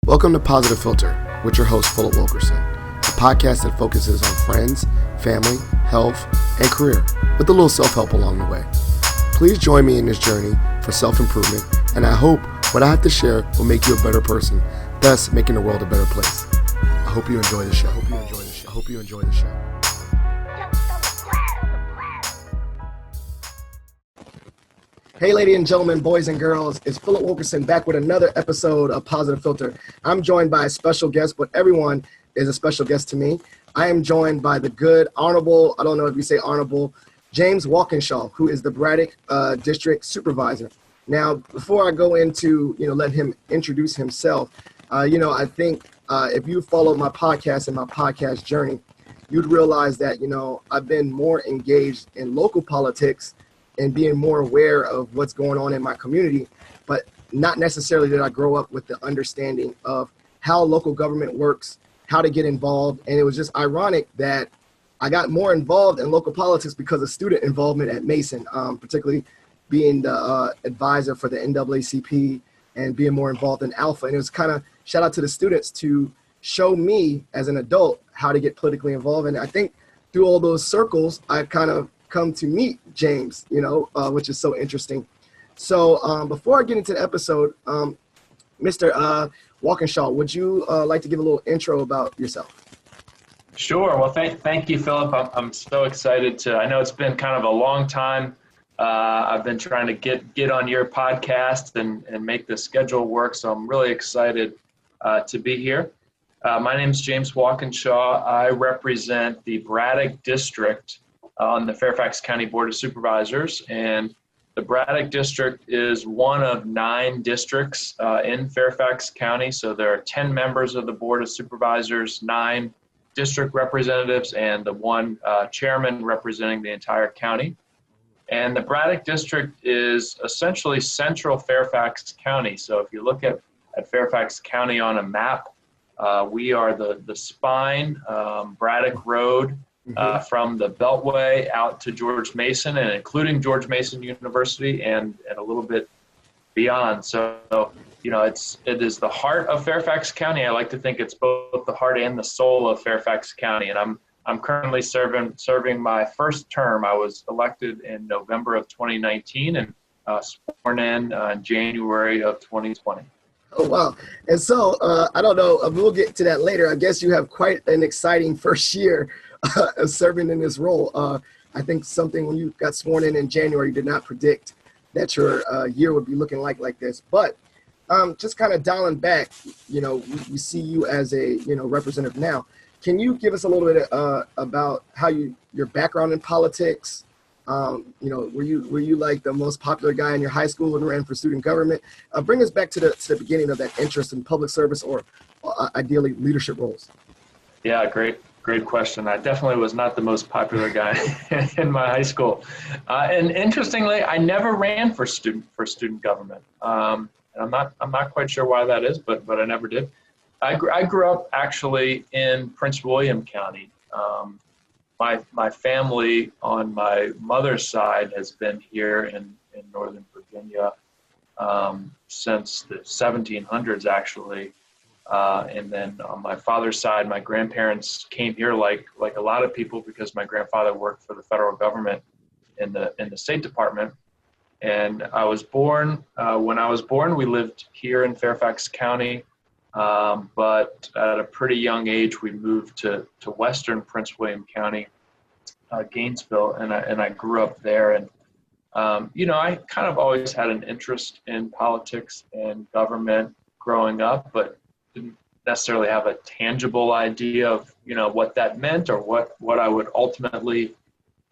Welcome to Positive Philter with your host, Philip Wilkerson, a podcast that focuses on friends, family, health, and career, with a little self-help along the way. Please join me in this journey for self-improvement, and I hope what I have to share will make you a better person, thus making the world a better place. I hope you enjoy the show. I hope you enjoy the show. Hey, ladies and gentlemen, boys and girls, it's Philip Wilkerson back with another episode of Positive Philter. I'm joined by a special guest, but everyone is a special guest to me. I am joined by the good, honorable, I don't know if you say honorable, James Walkinshaw, who is the Braddock District Supervisor. Now, before I go into, let him introduce himself, I think if you followed my podcast and my podcast journey, you'd realize that, I've been more engaged in local politics and being more aware of what's going on in my community, but not necessarily did I grow up with the understanding of how local government works, how to get involved. And it was just ironic that I got more involved in local politics because of student involvement at Mason, particularly being the advisor for the NAACP and being more involved in Alpha. And it was kind of shout out to the students to show me as an adult how to get politically involved. And I think through all those circles, I kind of come to meet James, which is so interesting. So before I get into the episode, Mr. Walkinshaw, would you like to give a little intro about yourself? Sure. Well, thank you, Philip. I'm so excited I know it's been kind of a long time. I've been trying to get on your podcast and make the schedule work. So I'm really excited to be here. My name is James Walkinshaw. I represent the Braddock District on the Fairfax County Board of Supervisors, and the Braddock District is one of 9 districts in Fairfax County. So there are 10 members of the Board of Supervisors, 9 district representatives, and the one chairman representing the entire county. And the Braddock District is essentially central Fairfax County. So if you look at Fairfax County on a map, we are the spine, Braddock Road, from the Beltway out to George Mason, and including George Mason University and a little bit beyond. So, it is the heart of Fairfax County. I like to think it's both the heart and the soul of Fairfax County. And I'm currently serving my first term. I was elected in November of 2019 and sworn in January of 2020. Oh, wow. And so, I don't know, we'll get to that later. I guess you have quite an exciting first year serving in this role. I think something when you got sworn in January, you did not predict that your year would be looking like this. But just kind of dialing back, we see you as a representative now. Can you give us a little bit about how your background in politics? Were you like the most popular guy in your high school and ran for student government? Bring us back to the beginning of that interest in public service or ideally leadership roles. Yeah, Great question. I definitely was not the most popular guy in my high school. And interestingly, I never ran for student government. And I'm not quite sure why that is, but I never did. I grew up actually in Prince William County. My family on my mother's side has been here in Northern Virginia since the 1700s, actually. And then on my father's side, my grandparents came here like a lot of people because my grandfather worked for the federal government in the State Department. And I was born, when I was born, we lived here in Fairfax County. But at a pretty young age, we moved to Western Prince William County, Gainesville, and I grew up there. And, I kind of always had an interest in politics and government growing up, but didn't necessarily have a tangible idea of, what that meant or what I would ultimately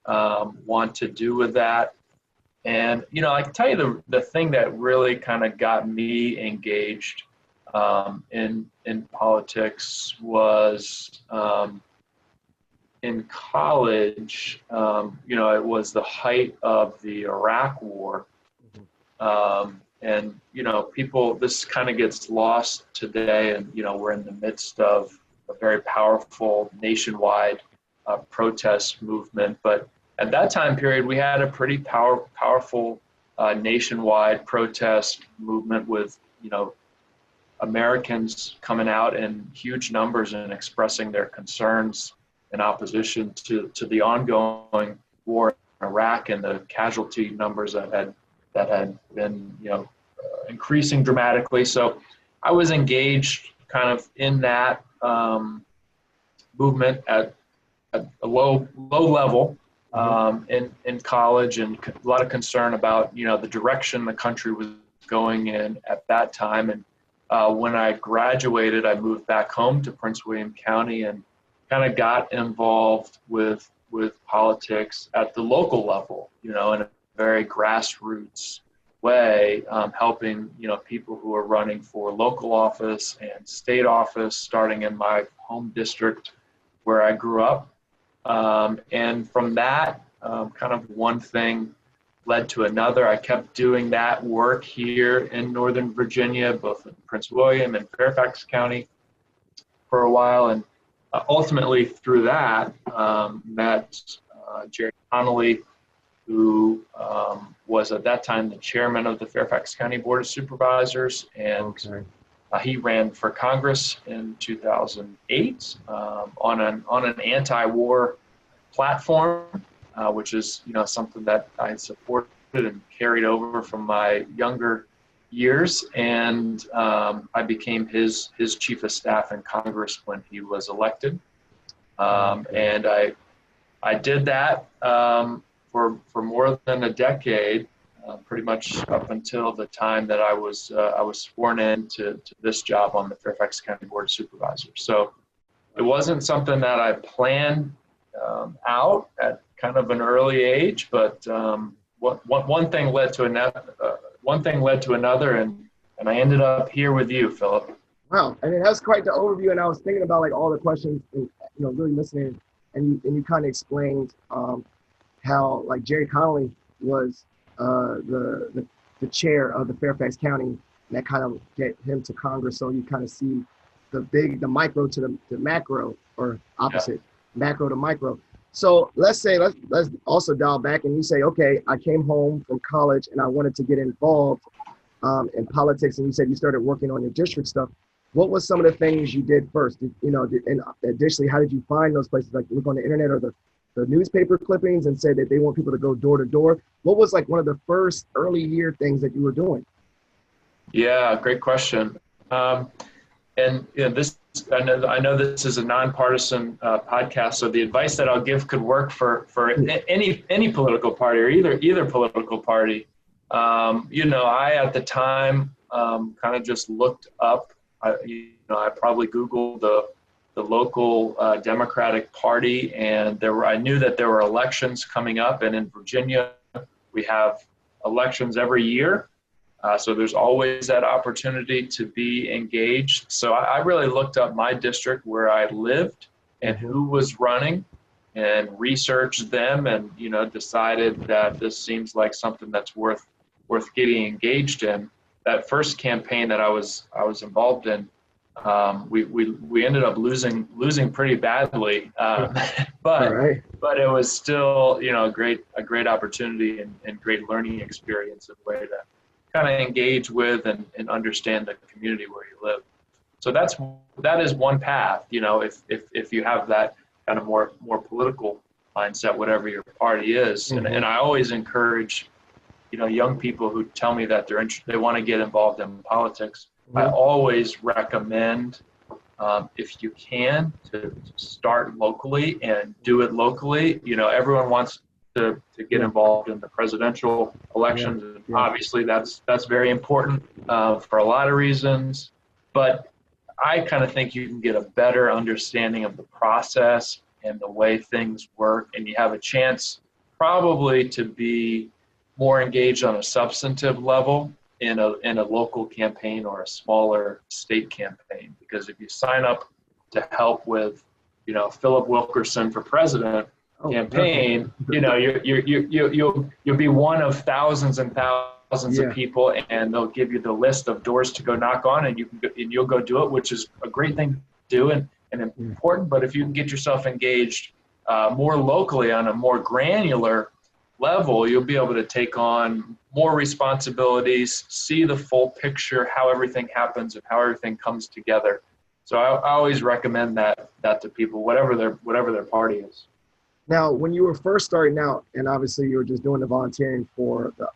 want to do with that. And, I can tell you the thing that really kind of got me engaged in politics was in college. It was the height of the Iraq War. And, this kind of gets lost today. And, we're in the midst of a very powerful nationwide protest movement. But at that time period, we had a pretty powerful nationwide protest movement with, Americans coming out in huge numbers and expressing their concerns in opposition to the ongoing war in Iraq and the casualty numbers that had been, increasing dramatically. So I was engaged kind of in that movement at a low level in college, and a lot of concern about, the direction the country was going in at that time. And when I graduated, I moved back home to Prince William County and kind of got involved with politics at the local level, in a very grassroots way, helping, people who are running for local office and state office, starting in my home district where I grew up. And from that, kind of one thing led to another. I kept doing that work here in Northern Virginia, both in Prince William and Fairfax County for a while. And ultimately through that, met Jerry Connolly, who was at that time the chairman of the Fairfax County Board of Supervisors. And he ran for Congress in 2008 on an anti-war platform, which is, something that I supported and carried over from my younger years. And I became his chief of staff in Congress when he was elected. And I did that for more than a decade, pretty much up until the time that I was sworn in to this job on the Fairfax County Board of Supervisors. So it wasn't something that I planned out at kind of an early age, but one thing led to another, and I ended up here with you, Philip. Wow, I mean, that's quite the overview. And I was thinking about like all the questions, and, really listening, and you kind of explained how like Jerry Connolly was the chair of the Fairfax County, and that kind of get him to Congress. So you kind of see the micro to the macro, or opposite, macro to micro. So let's also dial back, and you say, okay, I came home from college and I wanted to get involved in politics, and you said you started working on your district stuff. What was some of the things you did first? And additionally, how did you find those places? Like look on the internet or the newspaper clippings and say that they want people to go door to door. What was like one of the first early year things that you were doing? Yeah, great question. And this, I know this is a nonpartisan podcast, so the advice that I'll give could work for any political party, or either political party. I at the time kind of just looked up. I probably Googled the local Democratic Party, and I knew that there were elections coming up, and in Virginia we have elections every year. So there's always that opportunity to be engaged. So I really looked up my district where I lived and who was running, and researched them, and decided that this seems like something that's worth getting engaged in. That first campaign that I was involved in, we ended up losing pretty badly, but it was still a great opportunity and great learning experience, and way to kind of engage with and understand the community where you live. So that is one path. If you have that kind of more political mindset, whatever your party is, and I always encourage young people who tell me that they want to get involved in politics. I always recommend, if you can, to start locally and do it locally. Everyone wants to get involved in the presidential elections. And obviously, that's very important for a lot of reasons. But I kind of think you can get a better understanding of the process and the way things work, and you have a chance probably to be more engaged on a substantive level in a local campaign or a smaller state campaign. Because if you sign up to help with, Philip Wilkerson for president campaign, you'll be one of thousands and thousands of people, and they'll give you the list of doors to go knock on, and you'll go do it, which is a great thing to do and important. But if you can get yourself engaged more locally on a more granular level, you'll be able to take on more responsibilities, see the full picture, how everything happens and how everything comes together. So I always recommend that to people, whatever their party is. Now, when you were first starting out, and obviously you were just doing the volunteering for the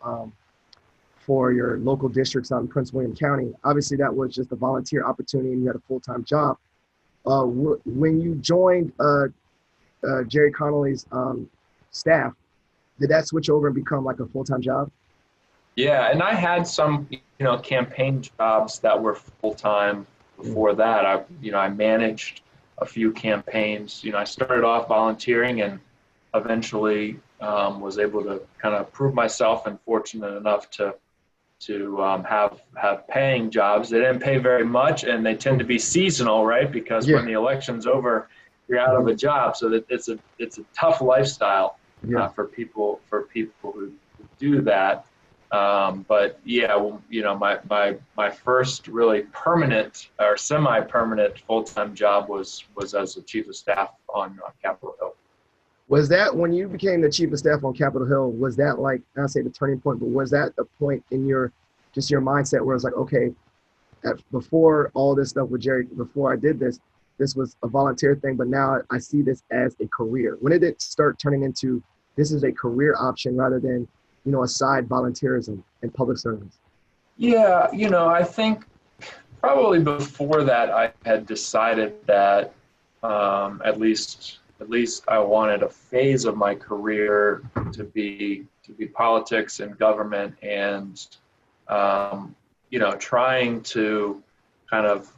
for your local districts out in Prince William County, obviously that was just a volunteer opportunity and you had a full-time job. When you joined Jerry Connolly's staff, did that switch over and become like a full-time job? Yeah, and I had some, campaign jobs that were full-time before that. I managed a few campaigns. I started off volunteering and eventually was able to kind of prove myself and fortunate enough to have paying jobs. They didn't pay very much and they tend to be seasonal, right? Because when the election's over, you're out of a job. So that it's a tough lifestyle for people who do that. But yeah, my first really permanent or semi-permanent full-time job was as the chief of staff on Capitol Hill. Was that when you became the chief of staff on Capitol Hill? Was that like, I'll say the turning point, but was that the point in your mindset where it's like, okay, before all this stuff with Jerry, before I did this was a volunteer thing, but now I see this as a career? When did it start turning into this is a career option rather than, a side volunteerism and public service? Yeah, I think probably before that I had decided that at least I wanted a phase of my career to be politics and government and trying to kind of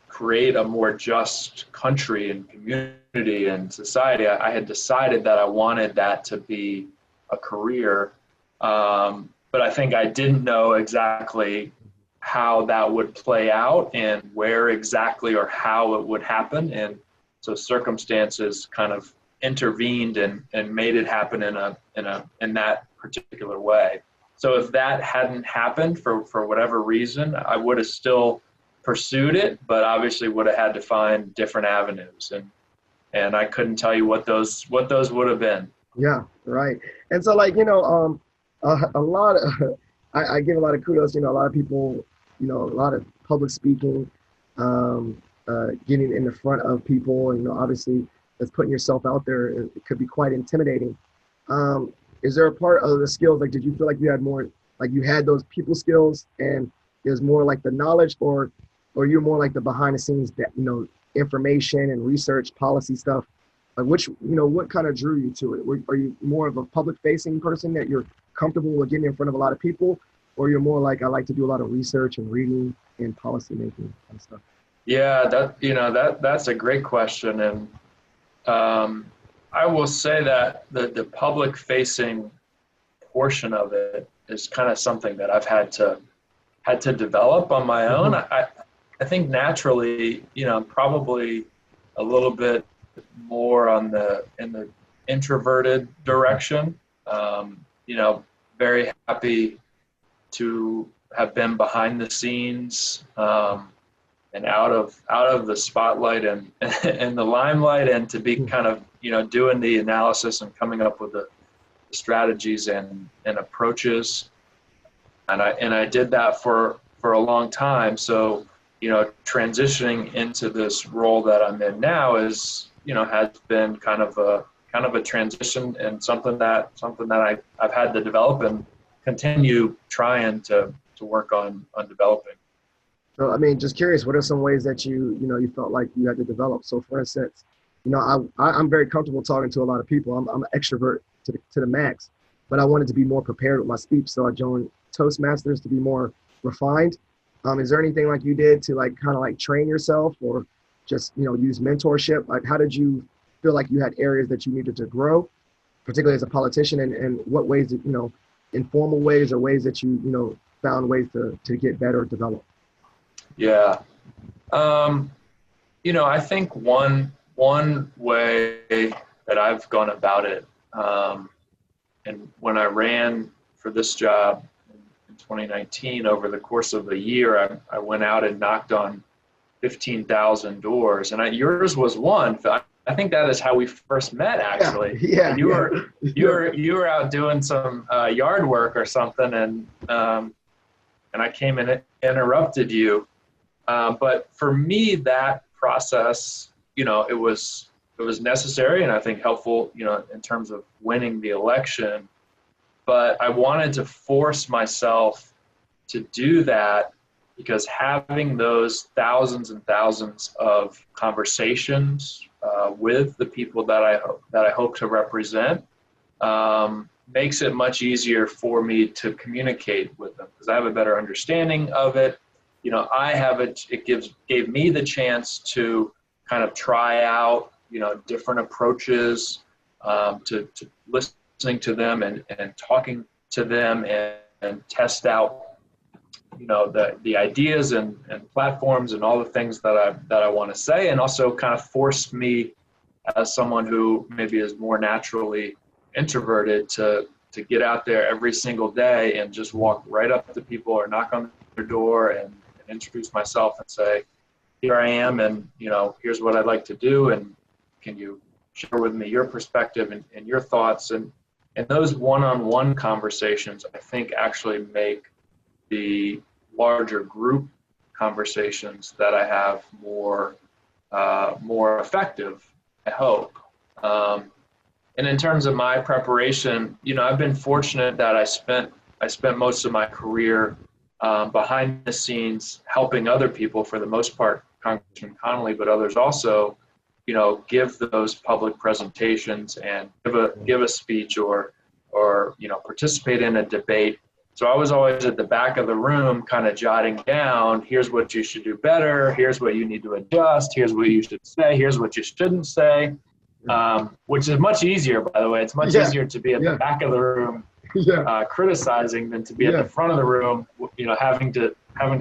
create a more just country and community and society. I had decided that I wanted that to be a career, but I think I didn't know exactly how that would play out and where exactly or how it would happen. And so circumstances kind of intervened and made it happen in that particular way. So if that hadn't happened for whatever reason, I would have still pursued it, but obviously would have had to find different avenues. And I couldn't tell you what those would have been. Yeah, right. And so like, a lot of, I give a lot of kudos, a lot of people, a lot of public speaking, getting in the front of people, and, obviously that's putting yourself out there. It could be quite intimidating. Is there a part of the skills, like, did you feel like you had more, like you had those people skills and there's more like the knowledge, or you're more like the behind the scenes, information and research policy stuff? Like which, what kind of drew you to it? Are you more of a public facing person that you're comfortable with getting in front of a lot of people, or you're more like, I like to do a lot of research and reading and policy making and stuff? Yeah, that's a great question. And I will say that the public facing portion of it is kind of something that I've had to develop on my own. I think naturally, probably a little bit more in the introverted direction. Very happy to have been behind the scenes and out of the spotlight and the limelight, and to be kind of doing the analysis and coming up with the strategies and approaches. And I did that for a long time. So transitioning into this role that I'm in now is has been kind of a transition, and something that I've had to develop and continue trying to work on developing. So, I mean, just curious, what are some ways that you felt like you had to develop? So, for instance, I'm very comfortable talking to a lot of people. I'm an extrovert to the max, but I wanted to be more prepared with my speech. So I joined Toastmasters to be more refined. Is there anything like you did to kind of train yourself, or just, use mentorship? Like, how did you feel like you had areas that you needed to grow, particularly as a politician, and what ways that, informal ways or ways that you, found ways to get better or develop? Yeah. I think one way that I've gone about it, and when I ran for this job in 2019, over the course of the year, I went out and knocked on 15,000 doors, and yours was one. I I think that is how we first met, actually. Yeah. You were out doing some yard work or something, and I came in and interrupted you. But for me, that process, it was necessary and I think helpful, in terms of winning the election. But I wanted to force myself to do that because having those thousands and thousands of conversations with the people that I hope to represent makes it much easier for me to communicate with them because I have a better understanding of it. It gave me the chance to kind of try out, different approaches to listening to them and talking to them and test out, the ideas and platforms and all the things that I want to say, and also kind of forced me as someone who maybe is more naturally introverted to get out there every single day and just walk right up to people or knock on their door and introduce myself and say, here I am, and here's what I'd like to do, and can you share with me your perspective and your thoughts, and those one-on-one conversations I think actually make the larger group conversations that I have more effective, I hope. And in terms of my preparation, I've been fortunate that I spent most of my career behind the scenes helping other people, for the most part, Congressman Connolly, but others also, give those public presentations and give a speech or participate in a debate. So I was always at the back of the room kind of jotting down, here's what you should do better, here's what you need to adjust, here's what you should say, here's what you shouldn't say, which is much easier, by the way. It's much easier to be at the back of the room criticizing than to be at the front of the room, having to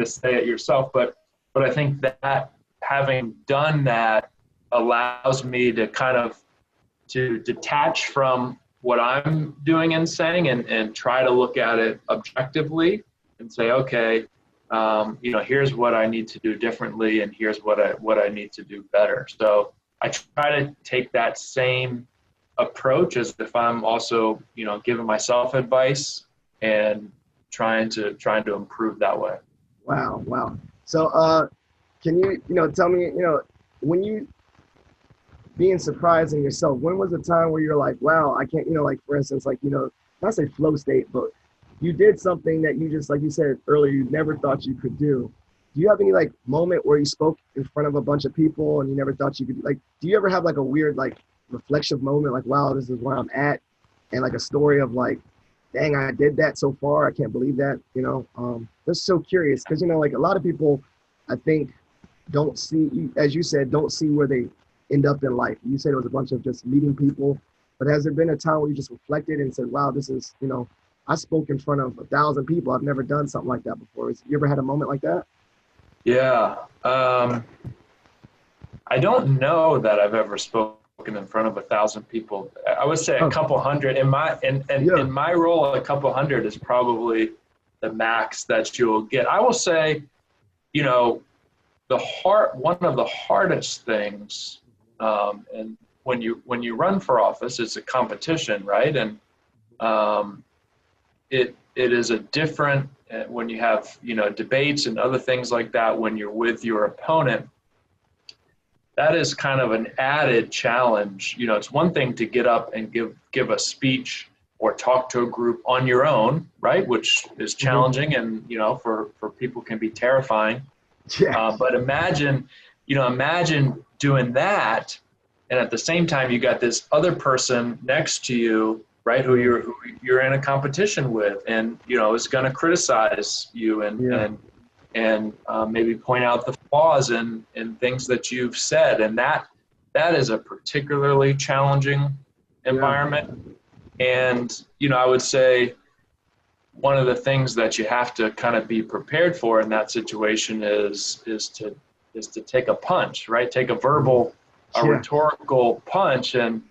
say it yourself. But I think that having done that allows me to kind of to detach from what I'm doing and saying and try to look at it objectively and say, okay, here's what I need to do differently and here's what I need to do better. So I try to take that same approach as if I'm also, giving myself advice and trying to improve that way. Wow. So can you, tell me, when you being surprised in yourself, when was the time where you're like, wow, I can't, like, for instance, like, not say flow state, but you did something that you just, like you said earlier, you never thought you could do. Do you have any like moment where you spoke in front of a bunch of people and you never thought you could, like, do you ever have like a weird, like, reflexive moment, like, wow, this is where I'm at, and like a story of like, dang, I did that so far, I can't believe that, just so curious, because, like a lot of people, I think, don't see, as you said, don't see where they end up in life. You said it was a bunch of just meeting people, but has there been a time where you just reflected and said, wow, this is, I spoke in front of 1,000 people. I've never done something like that before. You ever had a moment like that? Yeah. I don't know that I've ever spoken in front of 1,000 people. I would say a couple hundred. In my role, a couple hundred is probably the max that you'll get. I will say, one of the hardest things, and when you run for office, it's a competition, right? And it is a different, when you have debates and other things like that, when you're with your opponent, that is kind of an added challenge. It's one thing to get up and give a speech or talk to a group on your own, right? Which is challenging and for people can be terrifying. But imagine doing that, and at the same time you got this other person next to you, right, who you're in a competition with, and is going to criticize you and maybe point out the flaws in things that you've said, and that is a particularly challenging environment. And I would say one of the things that you have to kind of be prepared for in that situation is to take a punch, right? Take a verbal, rhetorical punch. And,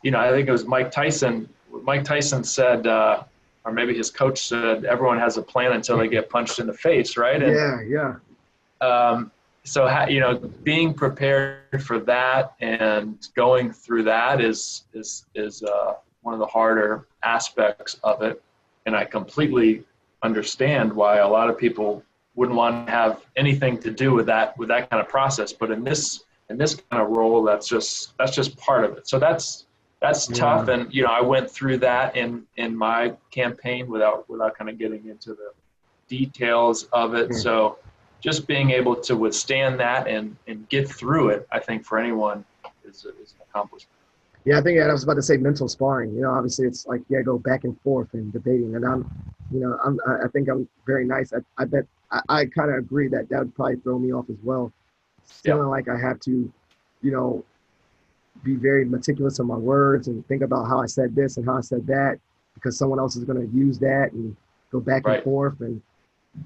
I think it was Mike Tyson. Mike Tyson said, or maybe his coach said, everyone has a plan until they get punched in the face, right? And, you know, being prepared for that and going through that is one of the harder aspects of it. And I completely understand why a lot of people wouldn't want to have anything to do with that kind of process. But in this kind of role, that's just part of it. So that's tough. And, you know, I went through that in my campaign without kind of getting into the details of it. So just being able to withstand that and get through it, I think for anyone is an accomplishment. Yeah, I think I was about to say mental sparring. You know, obviously it's like, yeah, go back and forth and debating. And I think I'm very nice. I bet I kind of agree that would probably throw me off as well. Feeling like I have to, you know, be very meticulous on my words and think about how I said this and how I said that, because someone else is going to use that and go back and forth and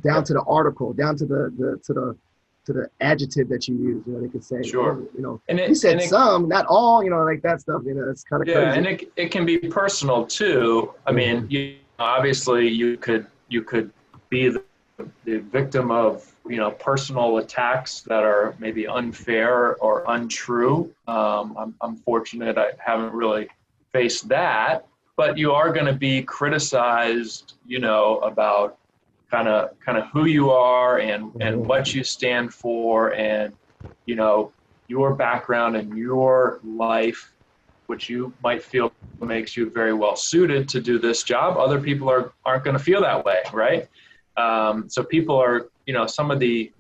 down to the article, down to the adjective that you use. You know, they could say, sure, you know, you said some, not all, you know, like that stuff. You know, it's kind of crazy. And it can be personal too. I mean, you know, obviously you could be the victim of, you know, personal attacks that are maybe unfair or untrue. I'm fortunate I haven't really faced that, but you are going to be criticized, you know, about kind of who you are and what you stand for, and, you know, your background and your life, which you might feel makes you very well suited to do this job. Other people aren't going to feel that way, right? So people are, you know, some of the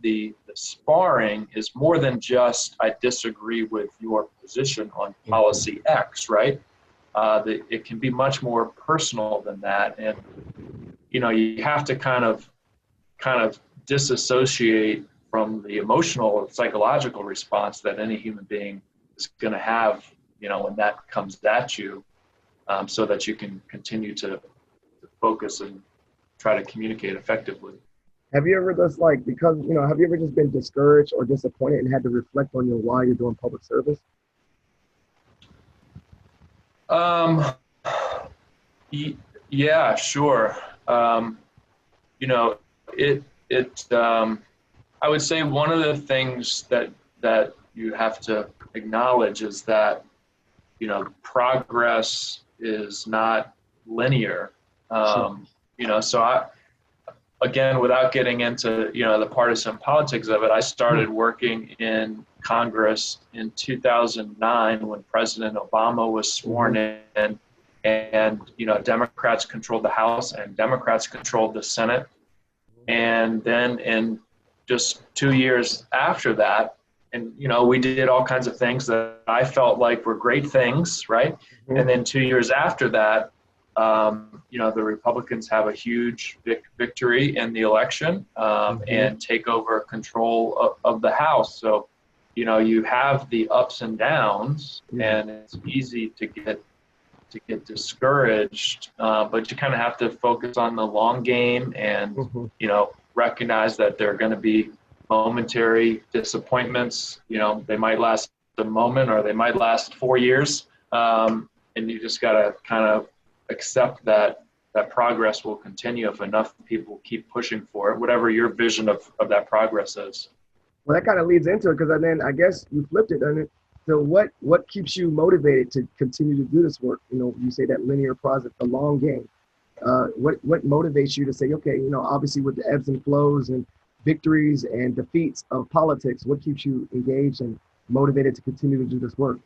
sparring is more than just, I disagree with your position on policy X, right? It can be much more personal than that. And, you know, you have to kind of disassociate from the emotional or psychological response that any human being is going to have, you know, when that comes at you, so that you can continue to focus and try to communicate effectively. Have you ever just have you ever just been discouraged or disappointed and had to reflect on why you're doing public service? Yeah, sure. You know, I would say one of the things that you have to acknowledge is that, you know, progress is not linear. You know, so again, without getting into, you know, the partisan politics of it, I started working in Congress in 2009 when President Obama was sworn in, and, you know, Democrats controlled the House and Democrats controlled the Senate. And then in just 2 years after that, and, you know, we did all kinds of things that I felt like were great things, right? And then 2 years after that, you know, the Republicans have a huge victory in the election, and take over control of the House. So, you know, you have the ups and downs, and it's easy to get discouraged, but you kind of have to focus on the long game and, you know, recognize that there are going to be momentary disappointments. You know, they might last a moment or they might last 4 years, and you just got to kind of accept that progress will continue if enough people keep pushing for it, whatever your vision of that progress is. Well, that kind of leads into it, because then I guess you flipped it, doesn't it? So what keeps you motivated to continue to do this work? You know, you say that linear process, the long game. What motivates you to say, okay, you know, obviously with the ebbs and flows and victories and defeats of politics, what keeps you engaged and motivated to continue to do this work?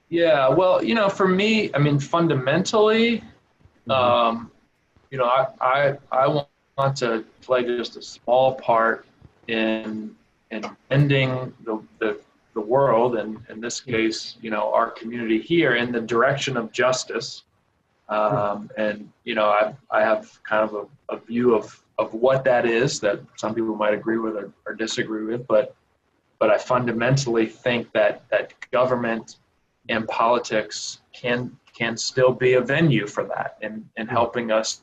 Yeah, well, you know, for me, I mean, fundamentally, you know, I want to play just a small part in ending the world, and in this case, you know, our community here, in the direction of justice. And, you know, I have kind of a view of what that is that some people might agree with or disagree with, but I fundamentally think that government and politics can still be a venue for that, and helping us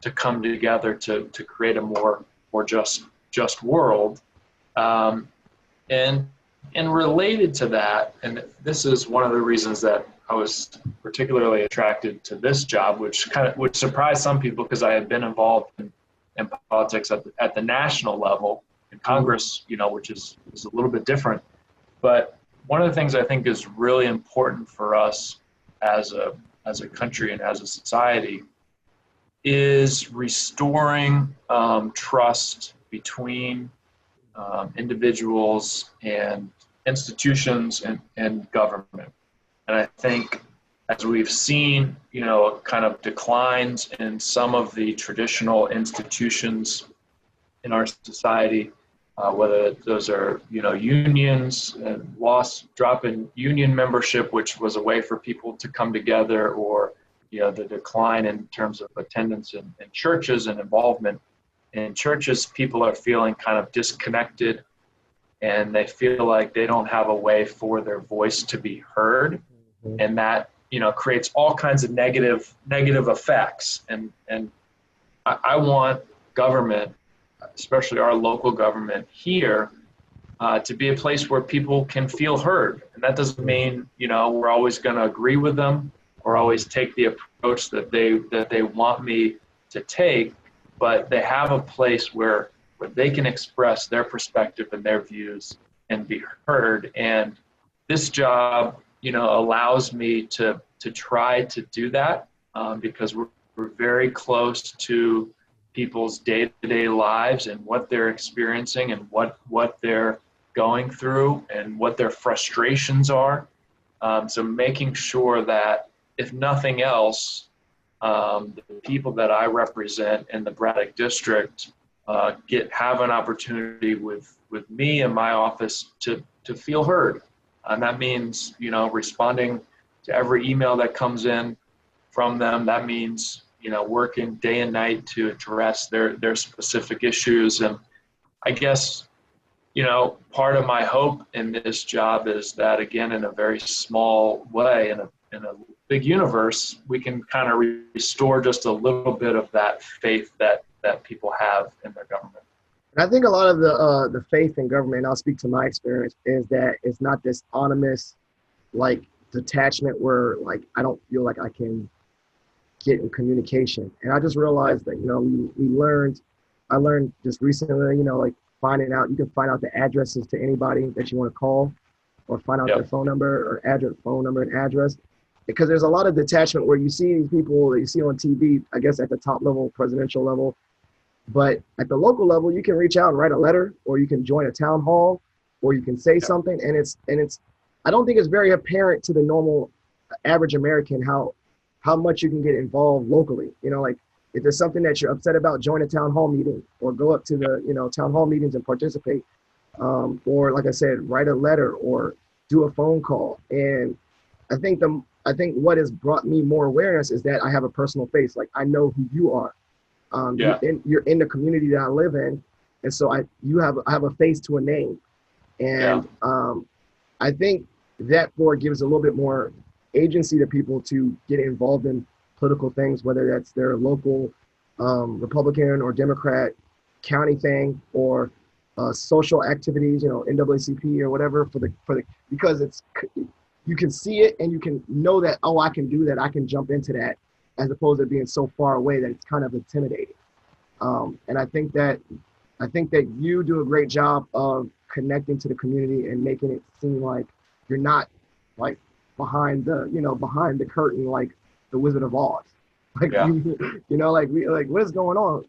to come together to create a more just world. And related to that, and this is one of the reasons that I was particularly attracted to this job, which surprised some people, because I had been involved in politics at the national level. in Congress, which is a little bit different. But one of the things I think is really important for us as a country and as a society is restoring trust between individuals and institutions and government. And I think as we've seen, kind of declines in some of the traditional institutions in our society, whether those are, unions and drop in union membership, which was a way for people to come together, or, the decline in terms of attendance in churches and involvement in churches, people are feeling kind of disconnected, and they feel like they don't have a way for their voice to be heard. Mm-hmm. And that, creates all kinds of negative effects. And I want government, especially our local government here, to be a place where people can feel heard. And that doesn't mean, we're always going to agree with them or always take the approach that they want me to take, but they have a place where they can express their perspective and their views and be heard. And this job, allows me to try to do that because we're very close to people's day-to-day lives and what they're experiencing and what they're going through and what their frustrations are. So making sure that, if nothing else, the people that I represent in the Braddock District have an opportunity with me and my office to feel heard. And that means, responding to every email that comes in from them. That means, working day and night to address their specific issues. And I guess, part of my hope in this job is that, again, in a very small way, in a big universe, we can kind of restore just a little bit of that faith that people have in their government. And I think a lot of the faith in government, and I'll speak to my experience, is that it's not this autonomous, detachment where, I don't feel like I can get in communication. And I just realized that, I learned just recently, finding out, you can find out the addresses to anybody that you want to call, or find out their phone number or phone number and address. Because there's a lot of detachment where you see these people that you see on TV, I guess at the top level, presidential level, but at the local level, you can reach out and write a letter, or you can join a town hall, or you can say something. And it's, I don't think it's very apparent to the normal average American how much you can get involved locally. If there's something that you're upset about, join a town hall meeting, or go up to the, town hall meetings and participate. Or like I said, write a letter or do a phone call. And I think what has brought me more awareness is that I have a personal face. I know who you are. You're in the community that I live in. And so I have a face to a name. And I think that gives a little bit more agency to people to get involved in political things, whether that's their local Republican or Democrat county thing, or social activities, NAACP or whatever, because you can see it and you can know that, oh, I can do that, I can jump into that, as opposed to being so far away that it's kind of intimidating. And I think that you do a great job of connecting to the community and making it seem like you're not behind the curtain like the Wizard of Oz. What is going on?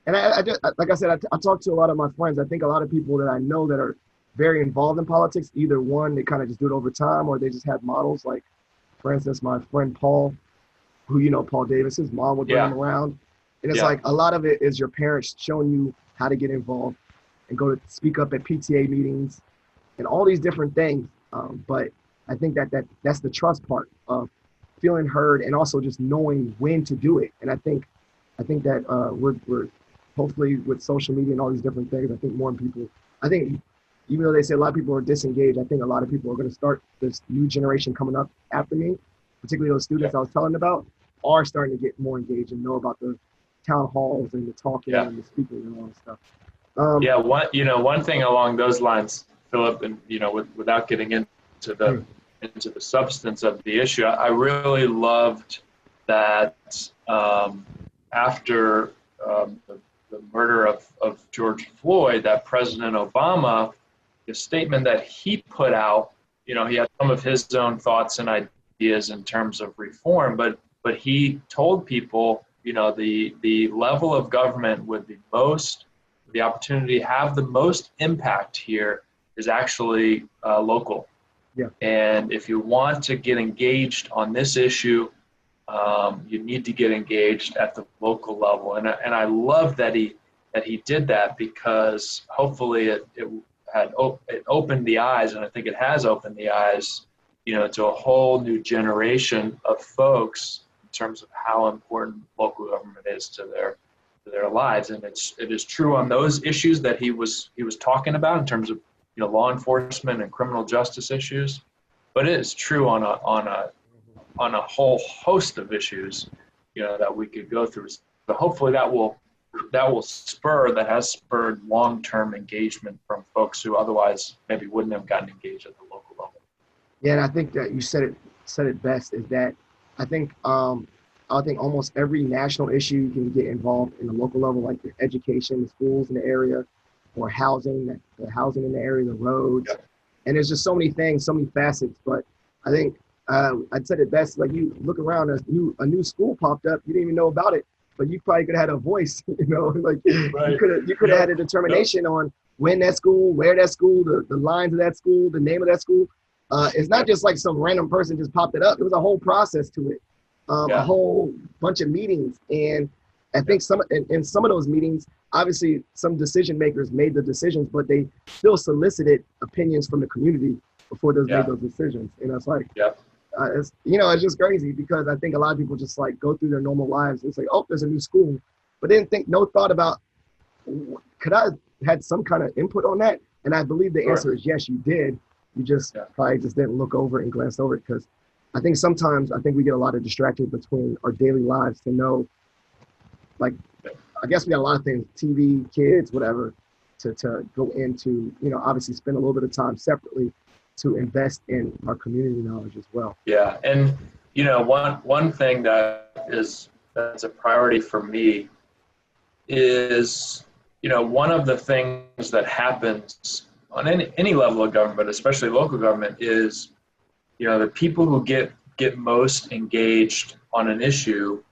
And I just, like I said, I talk to a lot of my friends. I think a lot of people that I know that are very involved in politics, either one, they kind of just do it over time, or they just have models. Like, for instance, my friend Paul, who Paul Davis, his mom would bring him around. And it's a lot of it is your parents showing you how to get involved and go to speak up at PTA meetings and all these different things. But I think that's the trust part of feeling heard, and also just knowing when to do it. And I think that we're hopefully, with social media and all these different things, I think more people, even though they say a lot of people are disengaged, I think a lot of people are going to start, this new generation coming up after me, particularly those students I was telling about, are starting to get more engaged and know about the town halls and the talking and the speaking and all that stuff. One thing along those lines, Philip, and without getting into the substance of the issue, I really loved that after the murder of George Floyd, that President Obama, the statement that he put out, he had some of his own thoughts and ideas in terms of reform, but he told people, the level of government with the opportunity to have the most impact here is actually local. Yeah. And if you want to get engaged on this issue, you need to get engaged at the local level. And I love that he did that, because hopefully it opened the eyes, and I think it has opened the eyes, to a whole new generation of folks in terms of how important local government is to their lives. And it is true on those issues that he was talking about in terms of law enforcement and criminal justice issues, but it is true on a whole host of issues that we could go through. So hopefully that has spurred long-term engagement from folks who otherwise maybe wouldn't have gotten engaged at the local level. Yeah, and I think that you said it best, is that I think almost every national issue you can get involved in the local level, like the education, the schools in the area, or housing, the housing in the area, the roads. Yep. And there's just so many things, so many facets. But I think I'd said it best, like you look around, a new school popped up, you didn't even know about it, but you probably could have had a voice, like right. you could have had a determination on when that school, where that school, the lines of that school, the name of that school. It's not just like some random person just popped it up. It was a whole process to it, a whole bunch of meetings. And I think in some of those meetings, obviously some decision makers made the decisions, but they still solicited opinions from the community before they made those decisions. It's like, it's just crazy, because I think a lot of people just like go through their normal lives and say, oh, there's a new school, but no thought about, could I have had some kind of input on that? And I believe the answer is yes, you did. You just probably just didn't look over it and glance over it, because I think sometimes we get a lot of distracted between our daily lives to know, like, I guess we got a lot of things, TV, kids, whatever, to go into, obviously spend a little bit of time separately to invest in our community knowledge as well. Yeah, and one thing that's a priority for me is, one of the things that happens on any level of government, but especially local government, is, the people who get most engaged on an issue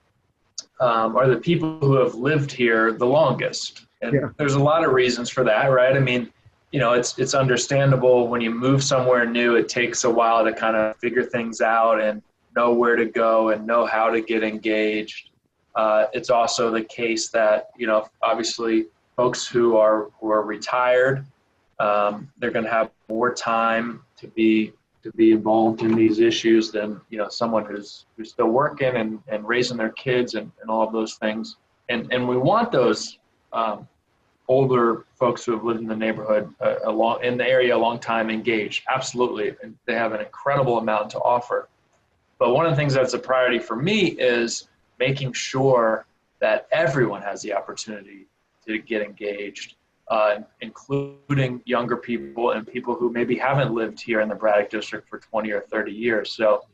are the people who have lived here the longest. And there's a lot of reasons for that, right? I mean, it's understandable when you move somewhere new, it takes a while to kind of figure things out and know where to go and know how to get engaged. It's also the case that, obviously folks who are retired, they're going to have more time to be involved in these issues than, someone who's still working and raising their kids and all of those things. And we want those older folks who have lived in the neighborhood in the area a long time engaged. Absolutely. And they have an incredible amount to offer. But one of the things that's a priority for me is making sure that everyone has the opportunity to get engaged, including younger people and people who maybe haven't lived here in the Braddock District for 20 or 30 years. So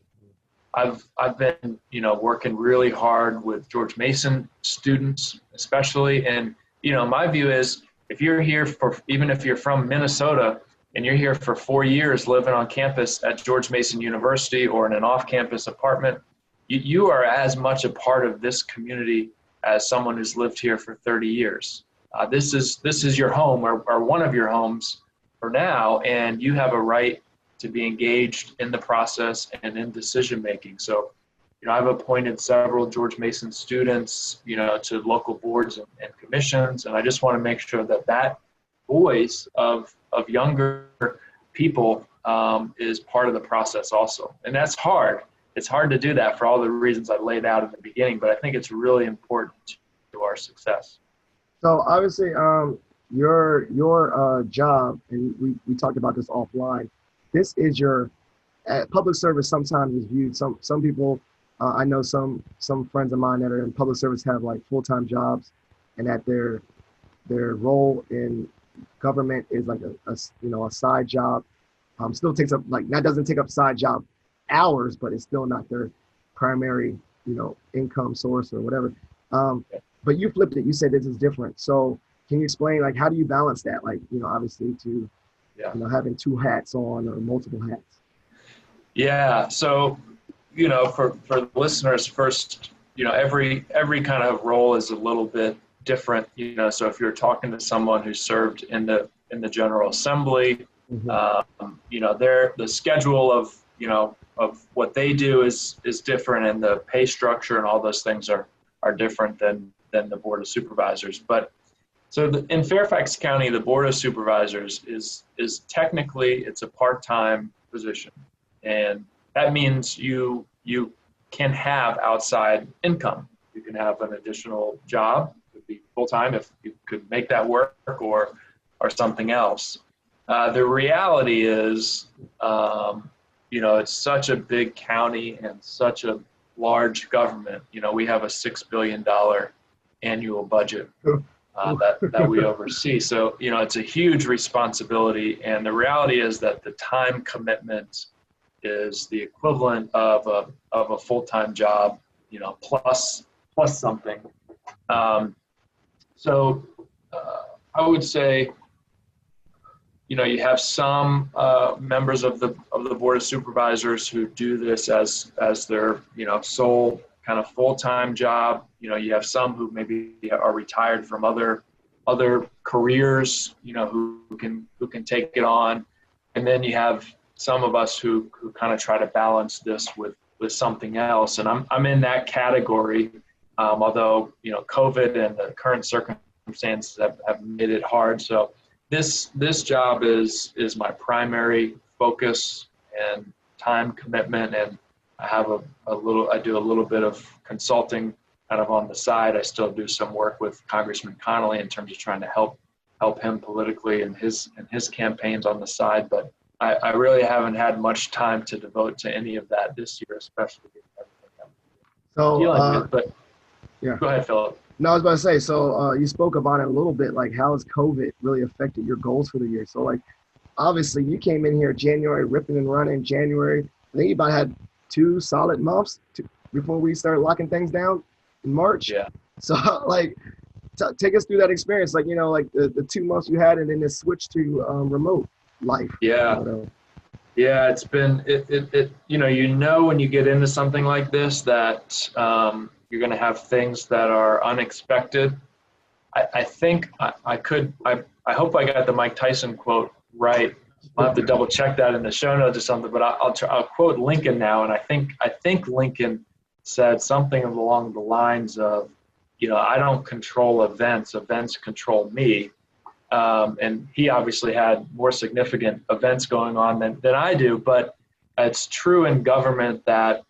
I've been, working really hard with George Mason students, especially. And, my view is, if you're here even if you're from Minnesota and you're here for 4 years living on campus at George Mason University or in an off-campus apartment, you are as much a part of this community as someone who's lived here for 30 years. This is your home or one of your homes for now, and you have a right to be engaged in the process and in decision making. So, I've appointed several George Mason students, to local boards and commissions, and I just want to make sure that voice of younger people is part of the process also. And that's hard. It's hard to do that for all the reasons I laid out in the beginning, but I think it's really important to our success. So obviously, your job, and we talked about this offline, this is your public service. Sometimes is viewed, some people, I know some friends of mine that are in public service have like full-time jobs, and that their role in government is like a side job. Still takes up, like, that doesn't take up side job hours, but it's still not their primary income source or whatever. But you flipped it. You said this is different. So can you explain, like, how do you balance that? Like, obviously to, having two hats on or multiple hats. Yeah. So, for the listeners first, every kind of role is a little bit different, so if you're talking to someone who served in the General Assembly, the schedule of what they do is different, and the pay structure and all those things are different than the Board of Supervisors. But so in Fairfax County, the Board of Supervisors is technically, it's a part-time position, and that means you can have outside income. You can have an additional job. It could be full-time if you could make that work, or something else. The reality is, it's such a big county and such a large government. We have a $6 billion annual budget that we oversee. So, it's a huge responsibility. And the reality is that the time commitment is the equivalent of a full-time job, plus something. So I would say, you have some members of the Board of Supervisors who do this as their, sole kind of full-time job. You have some who maybe are retired from other careers, who can take it on. And then you have some of us who kind of try to balance this with something else. And I'm in that category, although, COVID and the current circumstances have made it hard. So this job is my primary focus and time commitment. And I do a little bit of consulting kind of on the side. I still do some work with Congressman Connolly in terms of trying to help him politically in his campaigns on the side. But I really haven't had much time to devote to any of that this year, especially with everything I'm dealing with. But yeah, go ahead, Philip. No, I was about to say, so you spoke about it a little bit, like how has COVID really affected your goals for the year? So like, obviously you came in here January, ripping and running January. I think you about had 2 solid months before we started locking things down in March. Yeah. So like, take us through that experience, like, like the 2 months you had and then the switch to remote life. Yeah. Yeah, it's been, when you get into something like this that you're going to have things that are unexpected. I think I hope I got the Mike Tyson quote right. I'll have to double check that in the show notes or something, but I'll quote Lincoln now. And I think Lincoln said something along the lines of, I don't control events control me. And he obviously had more significant events going on than I do, but it's true in government that,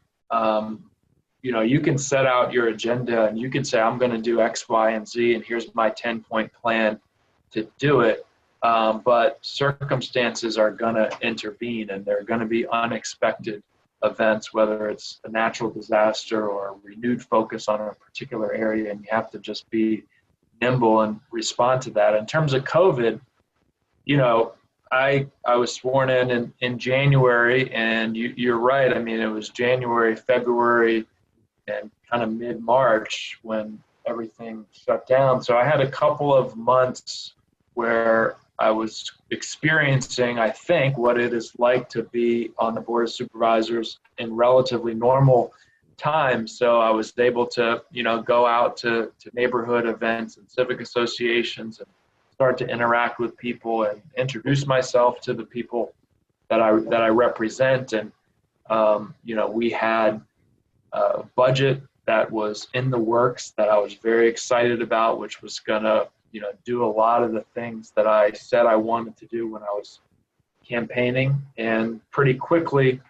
you can set out your agenda and you can say, I'm going to do X, Y, and Z, and here's my 10-point plan to do it. But circumstances are going to intervene, and there are going to be unexpected events, whether it's a natural disaster or a renewed focus on a particular area, and you have to just be nimble and respond to that. In terms of COVID, I was sworn in January, and you're right. I mean, it was January, February, and kind of mid-March when everything shut down. So I had a couple of months where I was experiencing, I think, what it is like to be on the Board of Supervisors in relatively normal time. So I was able to, go out to neighborhood events and civic associations and start to interact with people and introduce myself to the people that I represent. And, we had a budget that was in the works that I was very excited about, which was going to, do a lot of the things that I said I wanted to do when I was campaigning. And pretty quickly,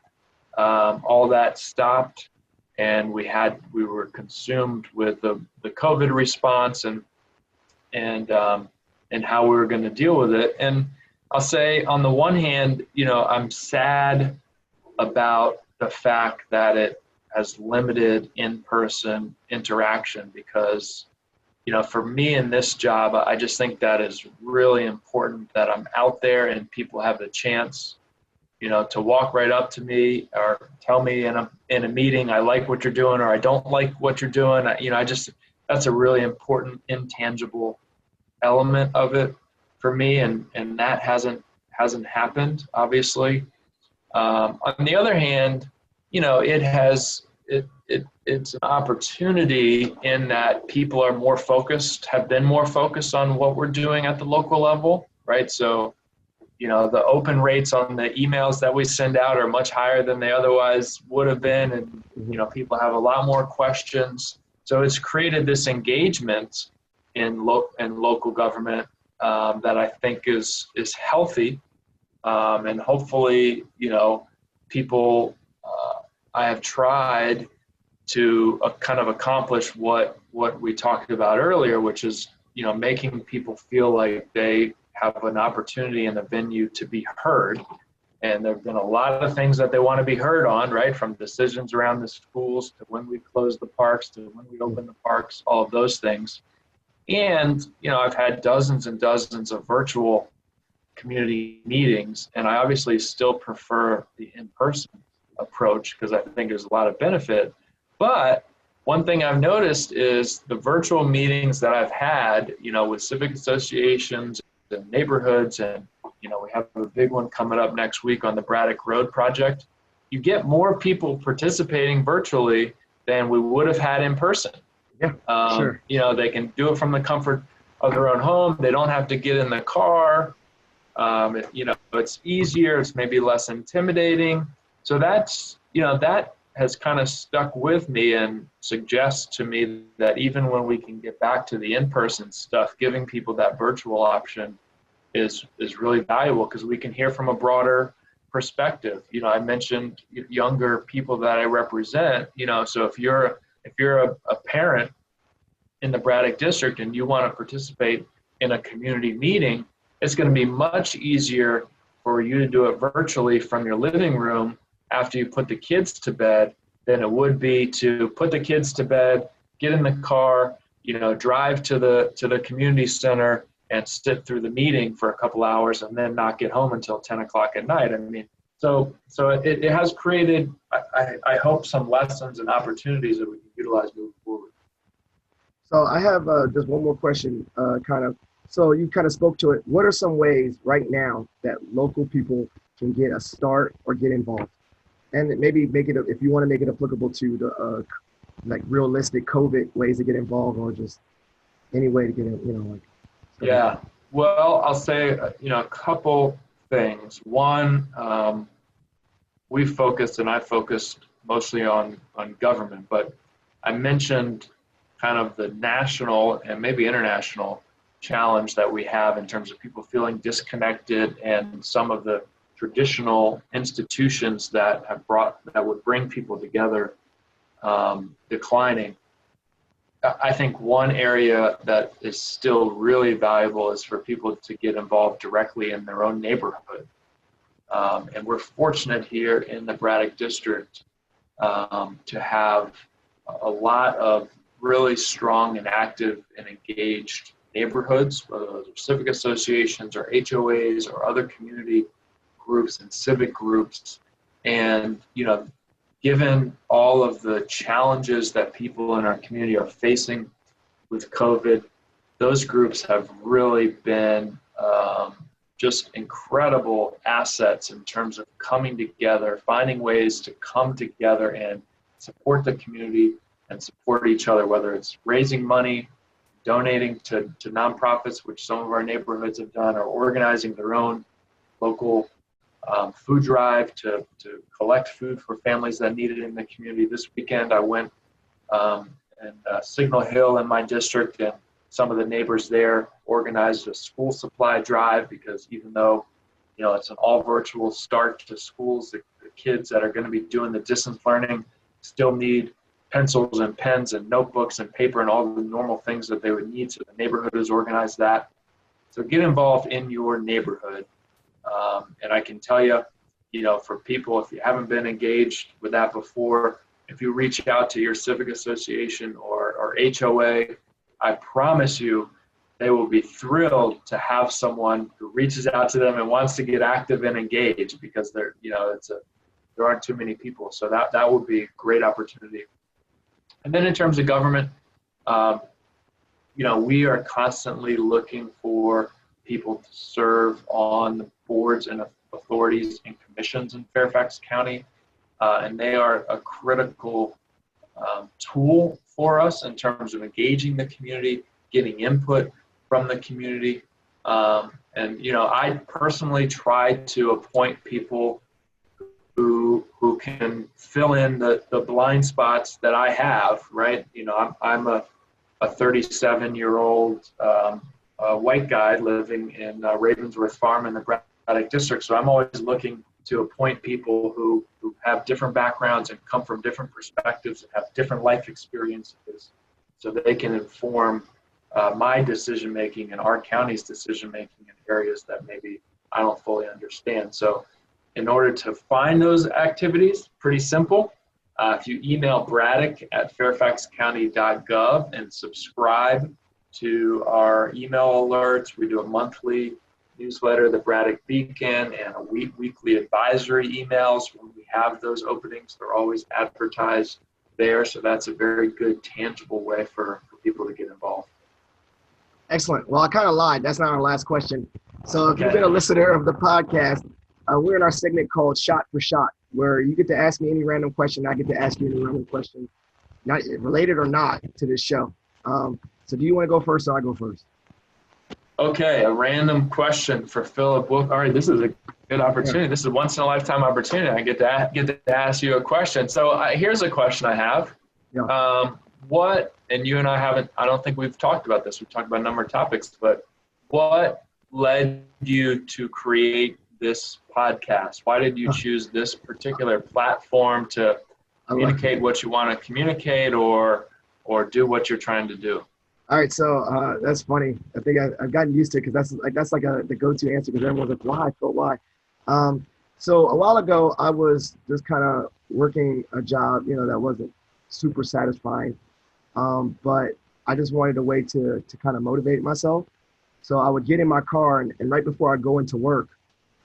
all that stopped, and we were consumed with the COVID response and how we were going to deal with it. And I'll say, on the one hand, I'm sad about the fact that it has limited in-person interaction, because, for me in this job, I just think that is really important, that I'm out there and people have the chance, to walk right up to me or tell me in a meeting, I like what you're doing, or I don't like what you're doing. That's a really important intangible element of it for me, and that hasn't happened, obviously. On the other hand, it's an opportunity in that people are more focused, have been more focused on what we're doing at the local level, right? So, the open rates on the emails that we send out are much higher than they otherwise would have been. And, people have a lot more questions. So it's created this engagement in local government that I think is healthy. And hopefully, people, I have tried to kind of accomplish what we talked about earlier, which is, making people feel like they have an opportunity in the venue to be heard. And there have been a lot of things that they want to be heard on, right? From decisions around the schools to when we close the parks to when we open the parks, all of those things. And, I've had dozens and dozens of virtual community meetings, and I obviously still prefer the in-person approach because I think there's a lot of benefit. But one thing I've noticed is the virtual meetings that I've had, with civic associations and neighborhoods, and we have a big one coming up next week on the Braddock Road project. You get more people participating virtually than we would have had in person. Yeah, sure. They can do it from the comfort of their own home. They don't have to get in the car. It's easier. It's maybe less intimidating. So that's, that has kind of stuck with me and suggests to me that even when we can get back to the in-person stuff, giving people that virtual option is really valuable because we can hear from a broader perspective. I mentioned younger people that I represent, so if you're a parent in the Braddock District and you want to participate in a community meeting, it's going to be much easier for you to do it virtually from your living room after you put the kids to bed than it would be to put the kids to bed, get in the car, drive to the community center and sit through the meeting for a couple hours and then not get home until 10 o'clock at night. I mean, so it has created, I hope, some lessons and opportunities that we can utilize moving forward. So I have just one more question, so you kind of spoke to it. What are some ways right now that local people can get a start or get involved? And maybe make it, if you want to make it applicable to the realistic COVID ways to get involved, or just any way to get in, Yeah, well, I'll say, a couple things. One, I focused mostly on government, but I mentioned kind of the national and maybe international challenge that we have in terms of people feeling disconnected and some of the traditional institutions that would bring people together declining. I think one area that is still really valuable is for people to get involved directly in their own neighborhood. And we're fortunate here in the Braddock District to have a lot of really strong and active and engaged neighborhoods, whether those are civic associations or HOAs or other community groups and civic groups. And, given all of the challenges that people in our community are facing with COVID, those groups have really been just incredible assets in terms of coming together, finding ways to come together and support the community and support each other, whether it's raising money, donating to nonprofits, which some of our neighborhoods have done, or organizing their own local food drive to collect food for families that need it in the community. This weekend I went in Signal Hill in my district, and some of the neighbors there organized a school supply drive because even though it's an all virtual start to schools, the kids that are going to be doing the distance learning still need pencils and pens and notebooks and paper and all the normal things that they would need. So the neighborhood has organized that. So get involved in your neighborhood. And I can tell you, for people, if you haven't been engaged with that before, if you reach out to your civic association or HOA, I promise you they will be thrilled to have someone who reaches out to them and wants to get active and engaged, because there aren't too many people. So that would be a great opportunity. And then in terms of government, we are constantly looking for people to serve on the boards and authorities and commissions in Fairfax County. And they are a critical tool for us in terms of engaging the community, getting input from the community. I personally try to appoint people who can fill in the blind spots that I have, right? I'm a 37-year-old white guy living in Ravensworth Farm in the Braddock District. So I'm always looking to appoint people who have different backgrounds and come from different perspectives and have different life experiences so that they can inform my decision-making and our county's decision-making in areas that maybe I don't fully understand. So in order to find those activities, pretty simple. If you email braddock@fairfaxcounty.gov and subscribe to our email alerts, we do a monthly newsletter, the Braddock Beacon, and a weekly advisory emails. When we have those openings, they're always advertised there. So that's a very good, tangible way for people to get involved. Excellent. Well, I kind of lied. That's not our last question. So if you've been a listener of the podcast, we're in our segment called Shot for Shot, where you get to ask me any random question. I get to ask you any random question, not related or not to this show. So do you want to go first or I go first? Okay, a random question for Philip. All right, this is a good opportunity. This is a once in a lifetime opportunity. I get to ask you a question. So here's a question I have. Yeah. And you and I don't think we've talked about this. We've talked about a number of topics, but what led you to create this podcast? Why did you choose this particular platform to communicate what you want to communicate or do what you're trying to do? All right, so that's funny. I think I've gotten used to it because that's like the go-to answer because everyone's like, why? Phil, why? So a while ago, I was just kind of working a job, that wasn't super satisfying, but I just wanted a way to kind of motivate myself. So I would get in my car and right before I go into work,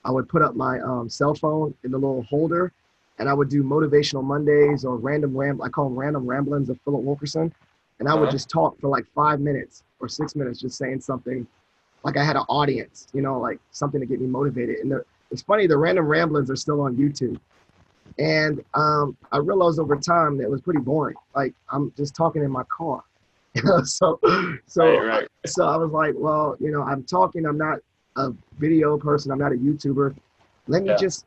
I would put up my cell phone in the little holder, and I would do motivational Mondays or I call them random ramblings of Philip Wilkerson. And I would just talk for like 5 minutes or 6 minutes, just saying something like I had an audience, like something to get me motivated. And it's funny, the random ramblings are still on YouTube. And I realized over time that it was pretty boring. Like I'm just talking in my car. So I was like, well, I'm talking, I'm not a video person, I'm not a YouTuber. Let me just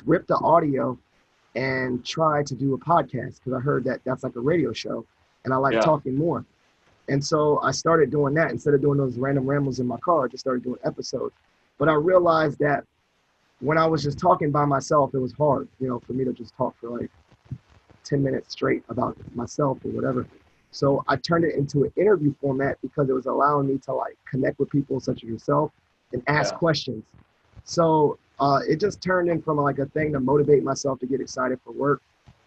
rip the audio and try to do a podcast because I heard that that's like a radio show. And I like talking more. And so I started doing that. Instead of doing those random rambles in my car, I just started doing episodes. But I realized that when I was just talking by myself, it was hard, for me to just talk for like 10 minutes straight about myself or whatever. So I turned it into an interview format because it was allowing me to like connect with people such as yourself and ask questions. So it just turned in from like a thing to motivate myself to get excited for work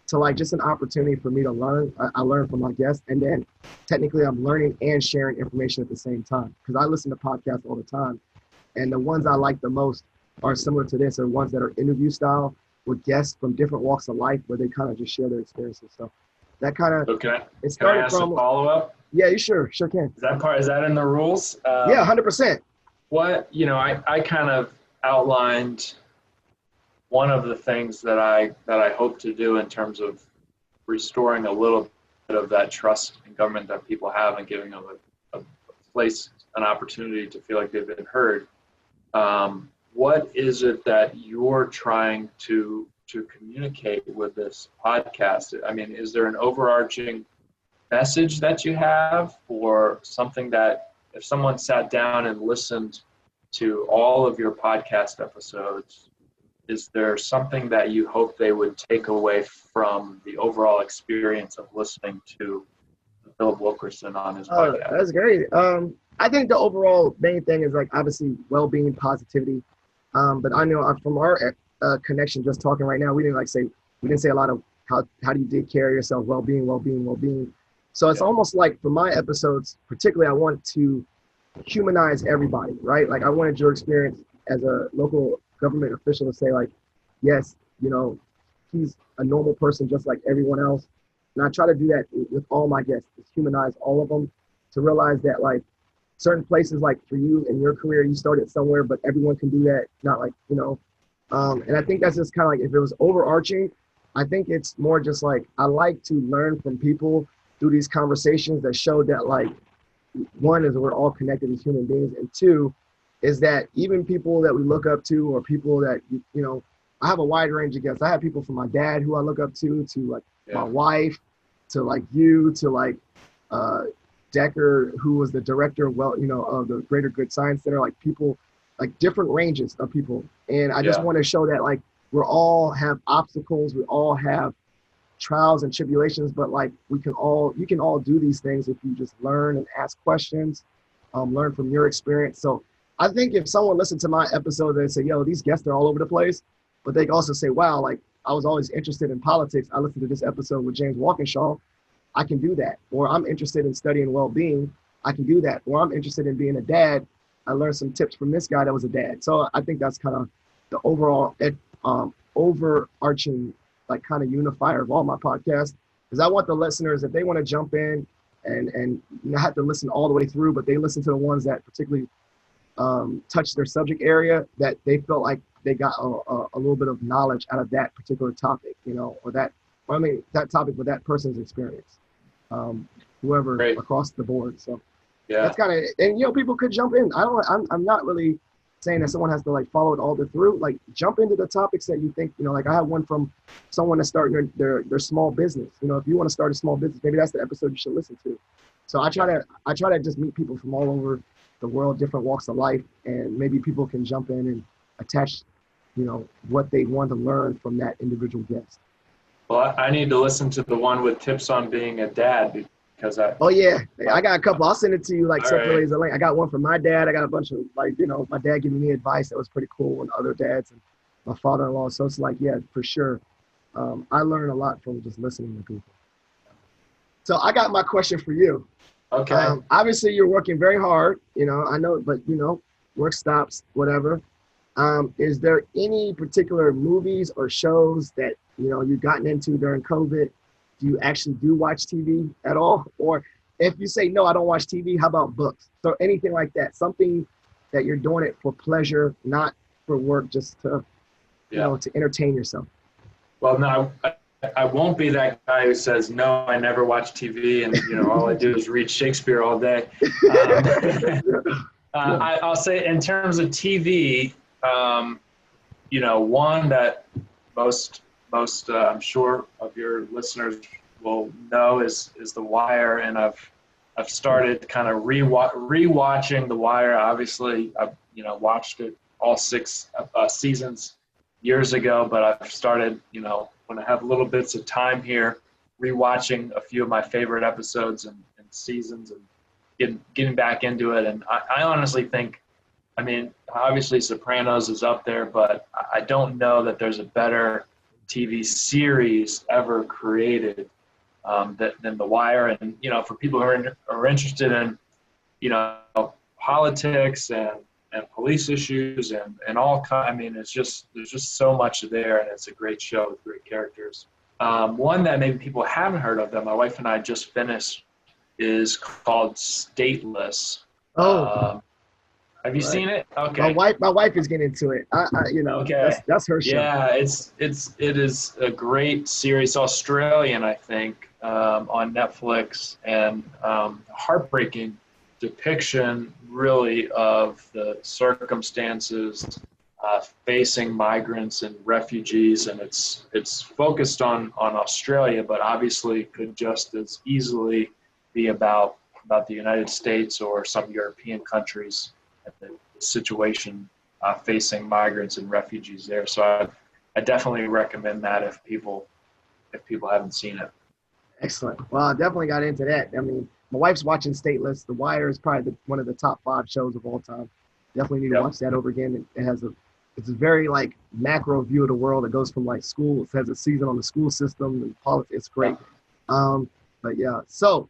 to like just an opportunity for me to learn. I learn from my guests, and then technically I'm learning and sharing information at the same time because I listen to podcasts all the time, and the ones I like the most are similar to this, are ones that are interview style with guests from different walks of life where they kind of just share their experiences. So that kind of it started. Can I ask a follow-up? Yeah, you sure can. Is that in the rules? Yeah, 100%. What I kind of outlined one of the things that I hope to do in terms of restoring a little bit of that trust in government that people have and giving them a place, an opportunity to feel like they've been heard. What is it that you're trying to communicate with this podcast? I mean, is there an overarching message that you have, or something that if someone sat down and listened to all of your podcast episodes, is there something that you hope they would take away from the overall experience of listening to Philip Wilkerson on his podcast? That's great. I think the overall main thing is like obviously well-being, positivity. But I know from our connection, just talking right now, we didn't say a lot of how do you take care of yourself, well-being. So it's almost like for my episodes, particularly, I want to humanize everybody, right? Like I wanted your experience as a local government official to say like, yes, he's a normal person just like everyone else. And I try to do that with all my guests, is humanize all of them to realize that like certain places, like for you in your career, you started somewhere, but everyone can do that. Not like, and I think that's just kind of like, if it was overarching, I think it's more just like, I like to learn from people through these conversations that show that like, one is we're all connected as human beings. And two is that even people that we look up to, or people that, I have a wide range of guests. I have people from my dad who I look up to like my wife, to like you, to like Decker, who was the director of, of the Greater Good Science Center, like people, like different ranges of people. And I just want to show that like, we're all have obstacles, we all have trials and tribulations, but like you can all do these things if you just learn and ask questions, learn from your experience. So I think if someone listened to my episode and say, yo, these guests are all over the place, but they can also say, wow, like I was always interested in politics, I listened to this episode with James Walkinshaw, I can do that. Or I'm interested in studying well-being, I can do that. Or I'm interested in being a dad, I learned some tips from this guy that was a dad. So I think that's kind of the overall overarching like kind of unifier of all my podcasts, because I want the listeners, if they want to jump in and not have to listen all the way through, but they listen to the ones that particularly touch their subject area, that they felt like they got a little bit of knowledge out of that particular topic, that topic with that person's experience, whoever across the board. So that's kind of, and people could jump in. I'm not really saying that someone has to like follow it all the through, like jump into the topics that you think, like I have one from someone that's starting their small business. If you want to start a small business, maybe that's the episode you should listen to. So I try to just meet people from all over the world, different walks of life, and maybe people can jump in and attach, what they want to learn from that individual guest. Well, I need to listen to the one with tips on being a dad, because I got a couple. I'll send it to you like separately right. as a link. I got one from my dad. I got a bunch of like, my dad giving me advice that was pretty cool, and other dads, and my father-in-law. So it's like, yeah, for sure. I learn a lot from just listening to people. So I got my question for you. Okay. Obviously you're working very hard, I know, but work stops, whatever. Is there any particular movies or shows that, you've gotten into during COVID? Do you actually watch TV at all? Or if you say, no, I don't watch TV, how about books? So anything like that, something that you're doing it for pleasure, not for work, just to, to entertain yourself. Well, no, I won't be that guy who says, no, I never watch TV and, all I do is read Shakespeare all day. I'll say in terms of TV, one that most I'm sure of your listeners will know is The Wire, and I've started kind of rewatching The Wire. Obviously, I've watched it all 6 seasons years ago, but I've started when I have little bits of time here, rewatching a few of my favorite episodes and seasons, and getting back into it. And I honestly think, obviously Sopranos is up there, but I don't know that there's a better TV series ever created than The Wire. And, for people who are interested in, politics and police issues and all there's just so much there, and it's a great show with great characters. One that maybe people haven't heard of that my wife and I just finished is called Stateless. Have you seen it? Okay. My wife is getting into it. Okay. That's her show. Yeah, it is a great series, Australian, I think, on Netflix, and heartbreaking depiction really of the circumstances facing migrants and refugees, and it's focused on Australia, but obviously could just as easily be about the United States or some European countries, and the situation facing migrants and refugees there. So I definitely recommend that if people haven't seen it. Excellent. Well, I definitely got into that. My wife's watching Stateless. The Wire is probably one of the top 5 shows of all time. Definitely need to watch that over again. It's a very like macro view of the world. It goes from like school. It has a season on the school system and politics. It's great. But yeah, so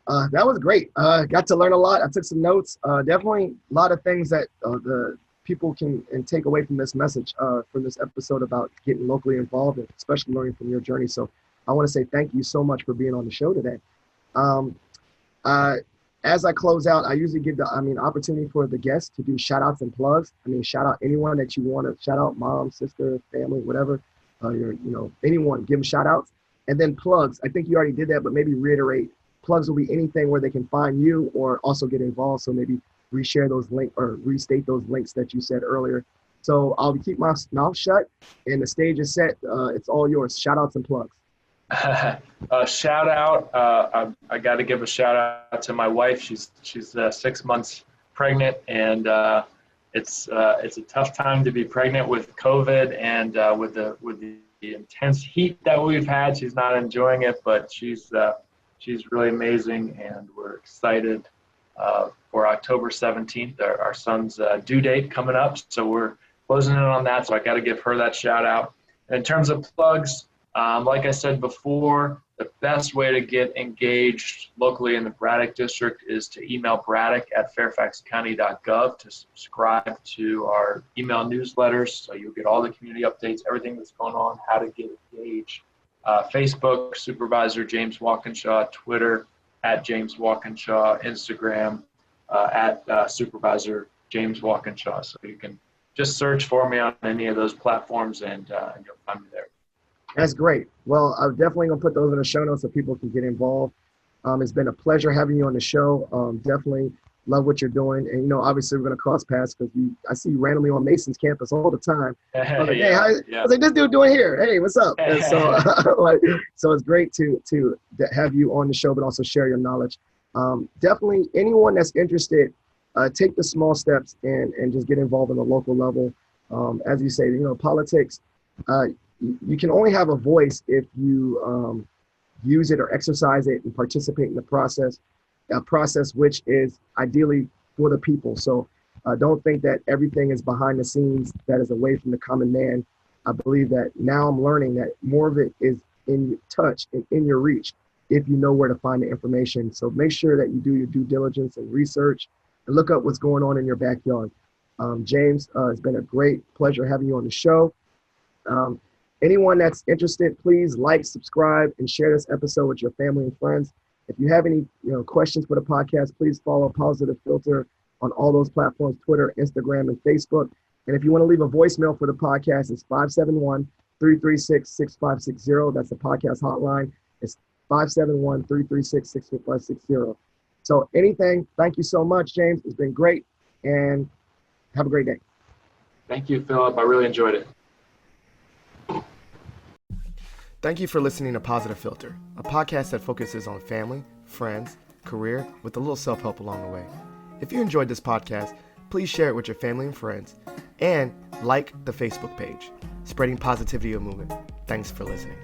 that was great. Got to learn a lot. I took some notes. Definitely a lot of things that the people can take away from this message, from this episode about getting locally involved, and especially learning from your journey. So I want to say thank you so much for being on the show today. as I close out, I usually give opportunity for the guests to do shout outs and plugs. Shout out anyone that you want to shout out, mom, sister, family, whatever. Anyone, give them shout outs. And then plugs. I think you already did that, but maybe reiterate. Plugs will be anything where they can find you or also get involved. So maybe reshare those links or restate those links that you said earlier. So I'll keep my mouth shut and the stage is set. It's all yours. Shout outs and plugs. Shout out. I got to give a shout out to my wife. She's 6 months pregnant, and it's a tough time to be pregnant with COVID and with the intense heat that we've had. She's not enjoying it, but she's really amazing, and we're excited for October 17th, our son's due date coming up. So we're closing in on that. So I got to give her that shout out. And in terms of plugs, like I said before, the best way to get engaged locally in the Braddock District is to email braddock@fairfaxcounty.gov to subscribe to our email newsletters, so you'll get all the community updates, everything that's going on, how to get engaged. Facebook, Supervisor James Walkinshaw, Twitter, @James Walkinshaw, Instagram, @Supervisor James Walkinshaw. So you can just search for me on any of those platforms and you'll find me there. That's great. Well, I'm definitely going to put those in the show notes so people can get involved. It's been a pleasure having you on the show. Definitely love what you're doing. And, obviously we're going to cross paths because I see you randomly on Mason's campus all the time. I was like, I was like, this dude doing here? Hey, what's up? And so, so it's great to have you on the show, but also share your knowledge. Definitely anyone that's interested, take the small steps and just get involved on the local level. As you say, politics, you can only have a voice if you use it or exercise it and participate in the process, a process which is ideally for the people. So don't think that everything is behind the scenes, that is away from the common man. I believe that now I'm learning that more of it is in touch and in your reach if you know where to find the information. So make sure that you do your due diligence and research and look up what's going on in your backyard. James, it's been a great pleasure having you on the show. Anyone that's interested, please like, subscribe, and share this episode with your family and friends. If you have any questions for the podcast, please follow Positive Philter on all those platforms, Twitter, Instagram, and Facebook. And if you want to leave a voicemail for the podcast, it's 571-336-6560. That's the podcast hotline. It's 571-336-6560. So anything, thank you so much, James. It's been great, and have a great day. Thank you, Philip. I really enjoyed it. Thank you for listening to Positive Philter, a podcast that focuses on family, friends, career, with a little self-help along the way. If you enjoyed this podcast, please share it with your family and friends, and like the Facebook page, Spreading Positivity of Movement. Thanks for listening.